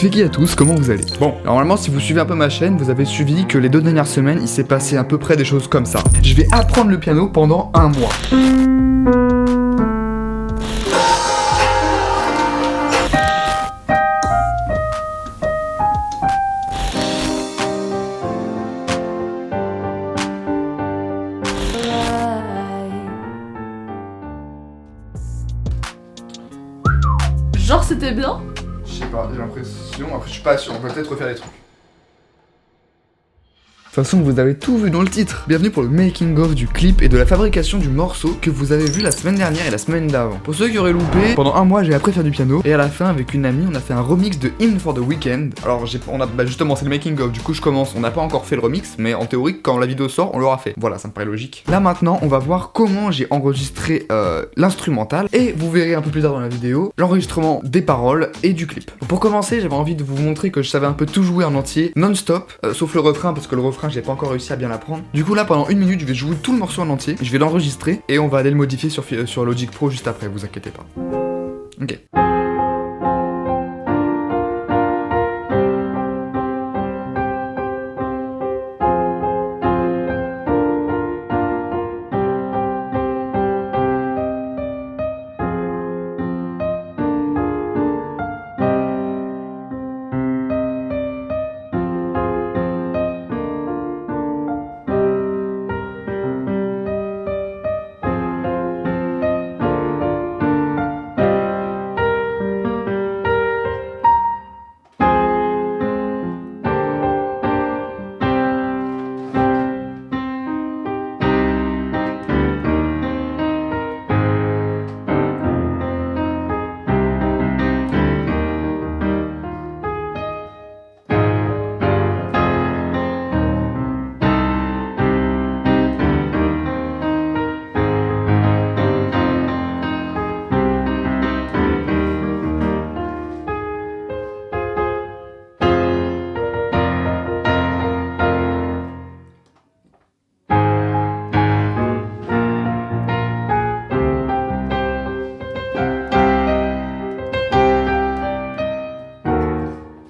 Twiggy à tous, comment vous allez? Bon, normalement si vous suivez un peu ma chaîne, vous avez suivi que les 2 dernières semaines, il s'est passé à peu près des choses comme ça. Je vais apprendre le piano pendant 1 mois. Genre c'était bien? Je sais pas, j'ai l'impression, après je suis pas sûr, on peut peut-être refaire les trucs. De toute façon, vous avez tout vu dans le titre. Bienvenue pour le making of du clip et de la fabrication du morceau que vous avez vu la semaine dernière et la semaine d'avant. Pour ceux qui auraient loupé, pendant 1 mois j'ai appris à faire du piano et à la fin avec une amie on a fait un remix de In for the Weekend. Alors justement c'est le making of, du coup je commence, on n'a pas encore fait le remix mais en théorie quand la vidéo sort on l'aura fait. Voilà, ça me paraît logique. Là maintenant on va voir comment j'ai enregistré l'instrumental et vous verrez un peu plus tard dans la vidéo l'enregistrement des paroles et du clip. Pour commencer j'avais envie de vous montrer que je savais un peu tout jouer en entier, non-stop, sauf le refrain parce que le refrain j'ai pas encore réussi à bien l'apprendre. Du coup là pendant 1 minute je vais jouer tout le morceau en entier, je vais l'enregistrer et on va aller le modifier sur Logic Pro juste après, vous inquiétez pas. Ok.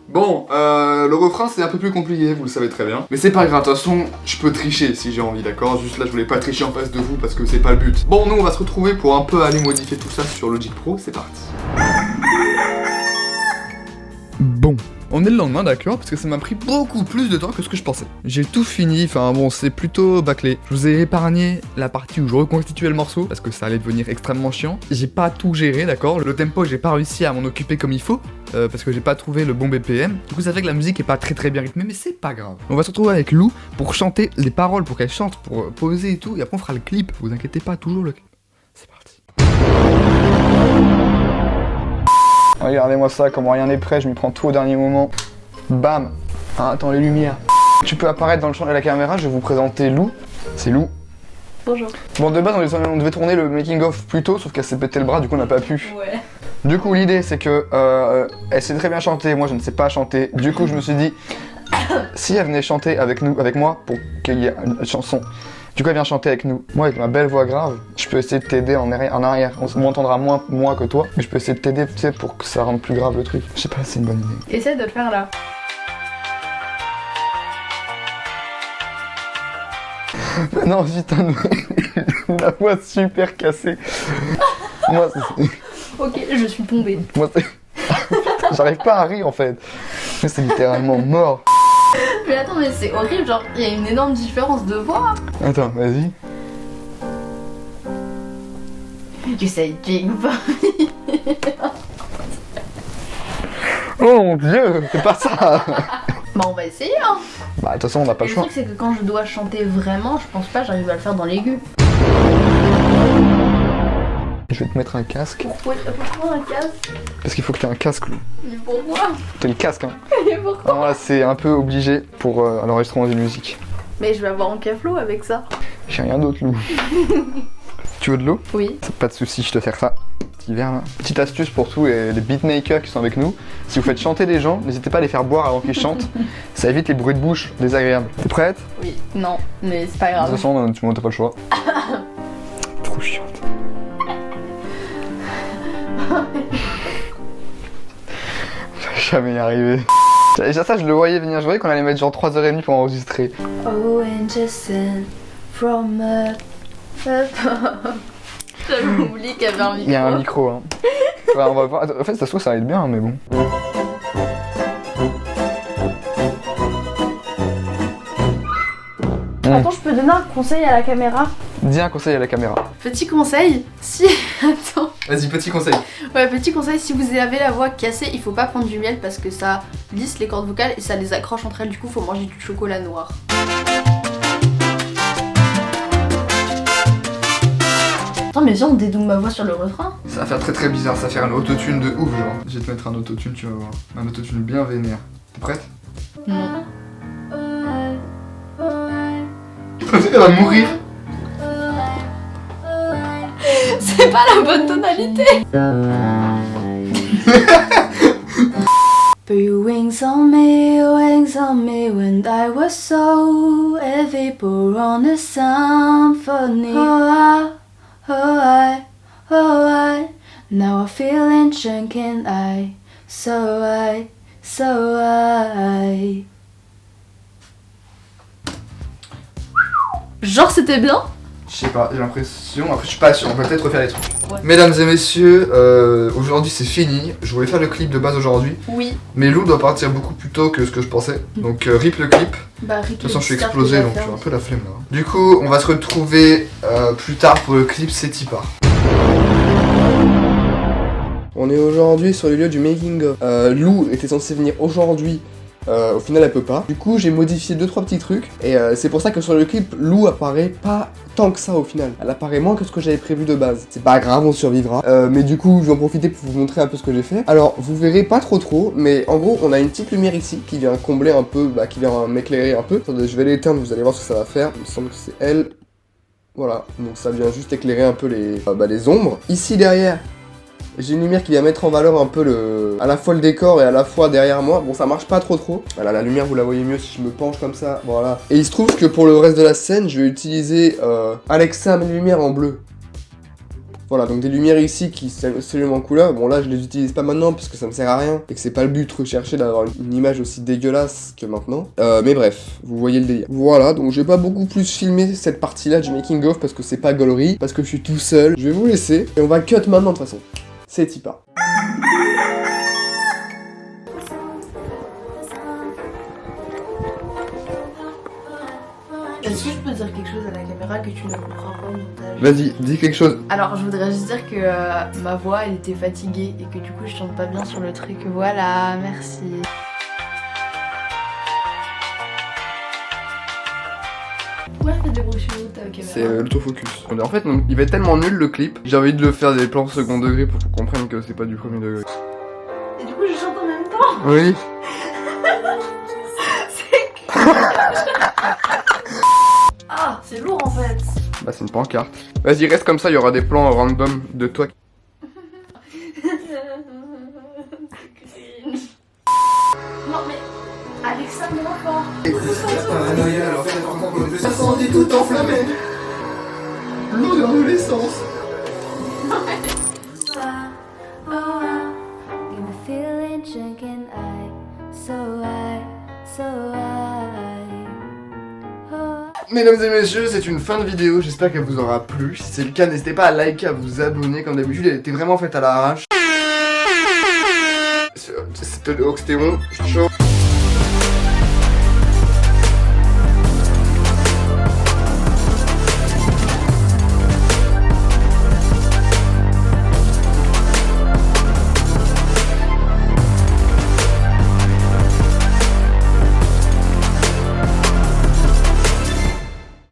Bon, le refrain c'est un peu plus compliqué, vous le savez très bien. Mais c'est pas grave, de toute façon, je peux tricher si j'ai envie, d'accord? Juste là, je voulais pas tricher en face de vous parce que c'est pas le but. Bon, nous on va se retrouver pour un peu aller modifier tout ça sur Logic Pro, c'est parti. Bon. On est le lendemain, d'accord, parce que ça m'a pris beaucoup plus de temps que ce que je pensais. J'ai tout fini, enfin bon, c'est plutôt bâclé. Je vous ai épargné la partie où je reconstituais le morceau, parce que ça allait devenir extrêmement chiant. J'ai pas tout géré, d'accord, le tempo, j'ai pas réussi à m'en occuper comme il faut, parce que j'ai pas trouvé le bon BPM. Du coup, ça fait que la musique est pas très bien rythmée, mais c'est pas grave. On va se retrouver avec Lou pour chanter les paroles, pour qu'elle chante, pour poser et tout, et après on fera le clip. Vous inquiétez pas, toujours le clip. C'est parti. Regardez-moi ça, comment rien n'est prêt, je m'y prends tout au dernier moment. Bam. Ah, attends, les lumières. Tu peux apparaître dans le champ de la caméra, je vais vous présenter Lou. C'est Lou. Bonjour. Bon, de base, on devait tourner le making-of plus tôt, sauf qu'elle s'est pété le bras, du coup on n'a pas pu. Ouais. Du coup, l'idée, c'est que elle sait très bien chanter, moi je ne sais pas chanter. Du coup, je me suis dit, si elle venait chanter avec moi, pour qu'il y ait une chanson. Du coup, elle vient chanter avec nous. Moi, avec ma belle voix grave, je peux essayer de t'aider en arrière. On m'entendra moins moi que toi, mais je peux essayer de t'aider, tu sais, pour que ça rende plus grave le truc. Je sais pas, c'est une bonne idée. Essaie de le faire là. Non, putain, la voix super cassée. Moi, Ok, je suis tombée. moi, j'arrive pas à rire en fait. C'est littéralement mort. Mais attends, mais c'est horrible, genre, il y a une énorme différence de voix. Attends, vas-y. You say King. Oh mon dieu, c'est pas ça. Bah, on va essayer, hein. Bah, de toute façon, on n'a pas Et le le choix. truc, c'est que quand je dois chanter vraiment, je pense pas que j'arrive à le faire dans l'aigu. Je vais te mettre un casque. Pourquoi un casque? Parce qu'il faut que tu aies un casque, Lou. Mais pourquoi? T'as le casque, hein. Mais pourquoi? Alors là, c'est un peu obligé pour l'enregistrement d'une musique. Mais je vais avoir un caflot avec ça. J'ai rien d'autre, Lou. Tu veux de l'eau? Oui. Pas de soucis, je te fais ça. Petit verre là. Petite astuce pour tous les beatmakers qui sont avec nous. Si vous faites chanter des gens, n'hésitez pas à les faire boire avant qu'ils chantent. Ça évite les bruits de bouche désagréables. T'es prête? Oui. Non, mais c'est pas De toute grave. façon, tu m'as pas le choix. Trop chiante. jamais y arriver. Déjà ça je le voyais venir, je voyais qu'on allait mettre genre 3h30 pour enregistrer. Oh, and just send from up. J'avais oublié qu'il y avait un micro. Il y a un micro hein. Ouais, on va voir. En fait ça se trouve ça va être bien mais bon. Attends, je peux donner un conseil à la caméra? Dis un conseil à la caméra. Petit conseil, si... Attends. Vas-y, petit conseil. Ouais, petit conseil, si vous avez la voix cassée, il faut pas prendre du miel parce que ça lisse les cordes vocales et ça les accroche entre elles, du coup faut manger du chocolat noir. Attends, mais viens, on dédouble ma voix sur le refrain. Ça va faire très très bizarre, ça va faire un autotune de ouf genre. Je vais te mettre un autotune, tu vas voir. Un autotune bien vénère. T'es prête? Non. Elle va mourir. C'est pas la bonne tonalité. Put your wings on me when I was so heavy, pour on a symphony. Oh I, now I'm feeling drunk and so I. Genre c'était bien? Je sais pas, j'ai l'impression, après je suis pas sûr, on peut peut-être refaire les trucs. Ouais. Mesdames et messieurs, aujourd'hui c'est fini. Je voulais faire le clip de base aujourd'hui, Oui. mais Lou doit partir beaucoup plus tôt que ce que je pensais. Donc rip le clip. Bah, De toute façon je suis explosé donc j'ai un peu la flemme là. Du coup on va se retrouver plus tard pour le clip, c'est y part. On est aujourd'hui sur le lieu du making of. Lou était censée venir aujourd'hui. Au final elle peut pas. Du coup j'ai modifié 2-3 petits trucs. Et c'est pour ça que sur le clip Lou apparaît pas tant que ça au final. Elle apparaît moins que ce que j'avais prévu de base. C'est pas grave, on survivra. Mais du coup je vais en profiter pour vous montrer un peu ce que j'ai fait. Alors vous verrez pas trop, mais en gros on a une petite lumière ici qui vient combler un peu, qui vient m'éclairer un peu. Attendez, je vais l'éteindre, vous allez voir ce que ça va faire. Il me semble que c'est elle. Voilà, donc ça vient juste éclairer un peu les ombres. Ici derrière, j'ai une lumière qui vient mettre en valeur un peu à la fois le décor et à la fois derrière moi. Bon, ça marche pas trop. Voilà, la lumière, vous la voyez mieux si je me penche comme ça. Voilà. Et il se trouve que pour le reste de la scène, je vais utiliser Alexa, mes lumières en bleu. Voilà, donc des lumières ici qui s'allument en couleur. Bon, là, je les utilise pas maintenant parce que ça me sert à rien et que c'est pas le but recherché d'avoir une image aussi dégueulasse que maintenant. Mais bref, vous voyez le délire. Voilà, donc je vais pas beaucoup plus filmer cette partie-là du making of parce que c'est pas gaulerie, parce que je suis tout seul. Je vais vous laisser et on va cut maintenant de toute façon. C'est y part. Est-ce que je peux dire quelque chose à la caméra que tu ne comprends pas au montage? Vas-y, dis quelque chose. Alors je voudrais juste dire que ma voix elle était fatiguée et que du coup je chante pas bien sur le truc. Voilà, merci. Pourquoi elle fait des bruits chelous ta caméra? C'est l'autofocus. En fait, non, il va être tellement nul le clip. J'ai envie de le faire des plans second degré pour qu'on comprenne que c'est pas du premier degré. Et du coup je chante en même temps. Oui. Ah, c'est lourd en fait. Bah c'est une pancarte. Vas-y, reste comme ça, il y aura des plans random de toi. Non mais Alexa moins fort. Paranoïa, alors c'est vraiment un incendie tout enflammé. L'odeur de l'essence. Mesdames et messieurs, c'est une fin de vidéo, j'espère qu'elle vous aura plu. Si c'est le cas, n'hésitez pas à liker, à vous abonner. Comme d'habitude, elle était vraiment faite à l'arrache. C'était bon, ciao.